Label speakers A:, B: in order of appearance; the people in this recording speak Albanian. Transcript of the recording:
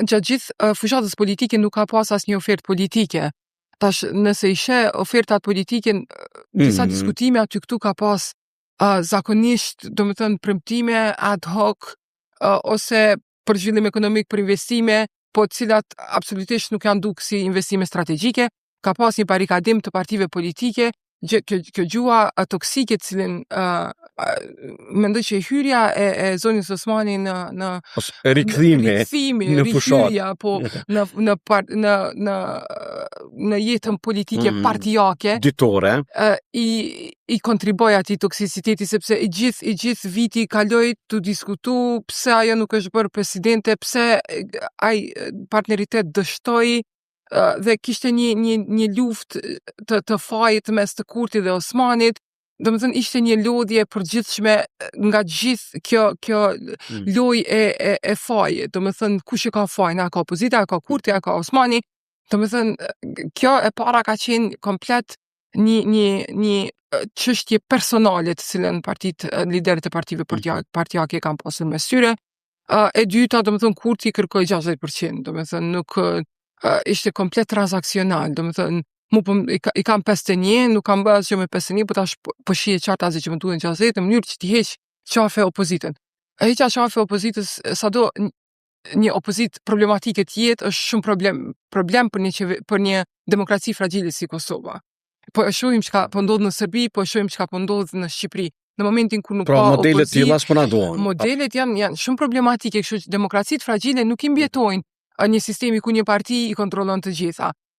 A: gjatë gjithë fushatës politike nuk ka pas asnjë ofertë politike. Tash, nëse ishe ofertat politike, disa diskutime aty këtu ka pas zakonisht, do më thënë, premtime ad hoc, ose për zhvillim ekonomik, për investime, po cilat absolutisht nuk janë duk si investime strategjike. Ka pas një barikadim të partive politike, kjo gjua toksike, cilin mendoj që hyrja e zonjës Osmani në rikthimi në rihyrja, po në jetën politike partijake
B: ditore
A: i kontriboj atij toksiciteti, sepse i gjithë viti kaloi të diskutu pse ajo nuk është bërë presidente, pse ai partneritet dështoi, dhe kishte një luftë të fajit mes të Kurtit dhe Osmanit. Domethënë ishte një lodhje përgjithshme nga gjithë kjo lojë e fajit. Domethënë kush e ka fajin, a ka opozita, a ka Kurti, a ka Osmani. Domethënë kjo e para ka qenë komplet një çështje personale të cilën liderët e partive partijake kanë pasur mes tyre. E dyta, domethënë Kurti kërkoi 60%, domethënë nuk ishte komplet transaksional, domethënë i kam 51, nuk kam bërë asgjë me 51, po tash po shihet qartë asgjë që më duhen 60 në mënyrë që t'i heq qafe opozitën. E heqja qafe opozitës, sado një opozit problematike t'jetë, është shumë problem për një demokraci fragile si Kosova. Po e shohim çka po ndodh në Serbi, po e shohim çka po ndodh në Shqipëri. Në momentin kur nuk ka opozit,
B: modelet tilla s'po na duan.
A: Modelet janë shumë problematike, kështu që demokracitë fragile nuk i mbjetojnë një sistemi ku një parti i kontrollon të gjitha.